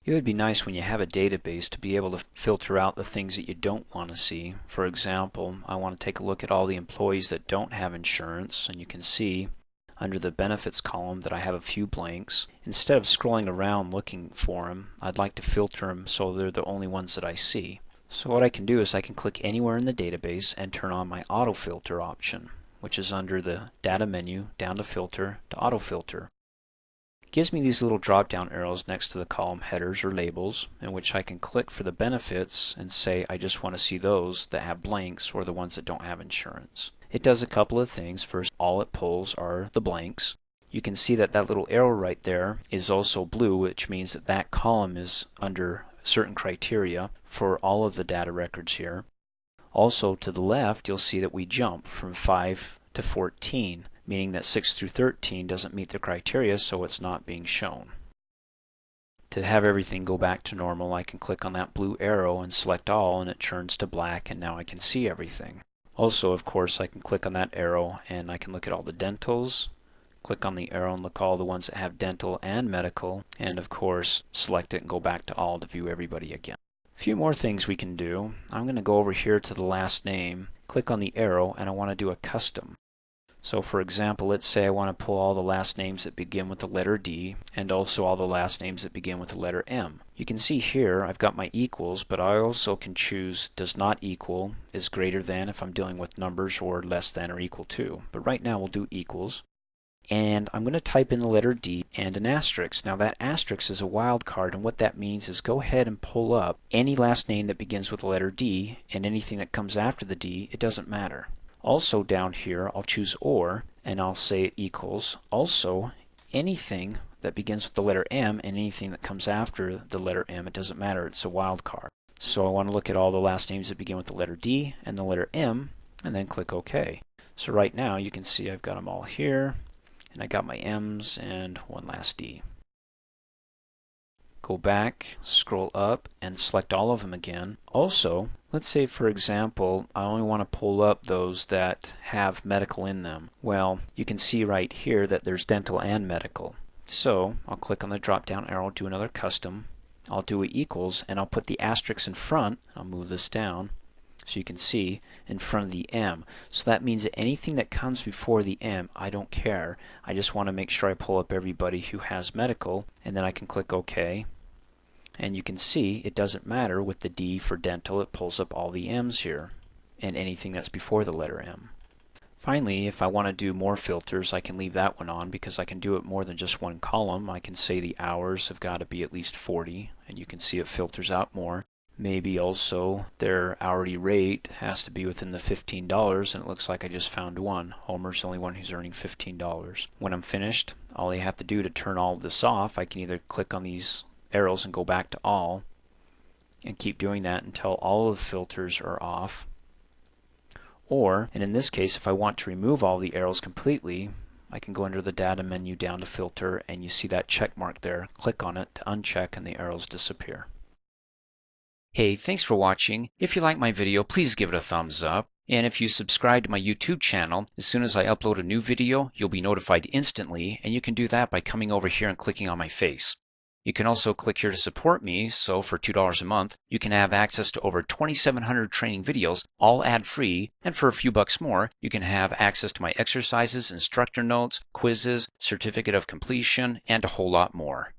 It would be nice when you have a database to be able to filter out the things that you don't want to see. For example, I want to take a look at all the employees that don't have insurance, and you can see under the benefits column that I have a few blanks. Instead of scrolling around looking for them, I'd like to filter them so they're the only ones that I see. So what I can do is I can click anywhere in the database and turn on my AutoFilter option, which is under the Data menu, down to Filter, to AutoFilter. It gives me these little drop-down arrows next to the column headers or labels, in which I can click for the benefits and say I just want to see those that have blanks or the ones that don't have insurance. It does a couple of things. First, all it pulls are the blanks. You can see that that little arrow right there is also blue, which means that that column is under certain criteria for all of the data records here. Also to the left, you'll see that we jump from 5 to 14, meaning that 6 through 13 doesn't meet the criteria, so it's not being shown. To have everything go back to normal, I can click on that blue arrow and select all, and it turns to black, and now I can see everything. Also, of course, I can click on that arrow and I can look at all the dentals, click on the arrow and look at all the ones that have dental and medical, and of course select it and go back to all to view everybody again. A few more things we can do. I'm going to go over here to the last name, click on the arrow, and I want to do a custom. So for example, let's say I want to pull all the last names that begin with the letter D and also all the last names that begin with the letter M. You can see here I've got my equals, but I also can choose does not equal, is greater than if I'm dealing with numbers, or less than or equal to. But right now we'll do equals. And I'm going to type in the letter D and an asterisk. Now that asterisk is a wildcard, and what that means is go ahead and pull up any last name that begins with the letter D, and anything that comes after the D, it doesn't matter. Also down here I'll choose OR and I'll say it equals also anything that begins with the letter M and anything that comes after the letter M. It doesn't matter, it's a wildcard. So I want to look at all the last names that begin with the letter D and the letter M, and then click OK. So right now you can see I've got them all here, and I got my M's and one last D. Go back, scroll up, and select all of them again. Also, let's say for example I only want to pull up those that have medical in them. Well, you can see right here that there's dental and medical. So I'll click on the drop down arrow, do another custom. I'll do it equals, and I'll put the asterisk in front. I'll move this down so you can see in front of the M. So that means that anything that comes before the M, I don't care. I just want to make sure I pull up everybody who has medical, and then I can click OK. And you can see it doesn't matter with the D for dental, it pulls up all the M's here and anything that's before the letter M. Finally, if I want to do more filters, I can leave that one on because I can do it more than just one column. I can say the hours have got to be at least 40, and you can see it filters out more. Maybe also their hourly rate has to be within the $15, and it looks like I just found one. Homer's the only one who's earning $15. When I'm finished, all I have to do to turn all of this off, I can either click on these arrows and go back to all and keep doing that until all of the filters are off. Or, and in this case, if I want to remove all the arrows completely, I can go under the data menu down to filter, and you see that check mark there. Click on it to uncheck and the arrows disappear. Hey, thanks for watching. If you like my video, please give it a thumbs up. And if you subscribe to my YouTube channel, as soon as I upload a new video, you'll be notified instantly, and you can do that by coming over here and clicking on my face. You can also click here to support me, so for $2 a month, you can have access to over 2,700 training videos, all ad-free, and for a few bucks more, you can have access to my exercises, instructor notes, quizzes, certificate of completion, and a whole lot more.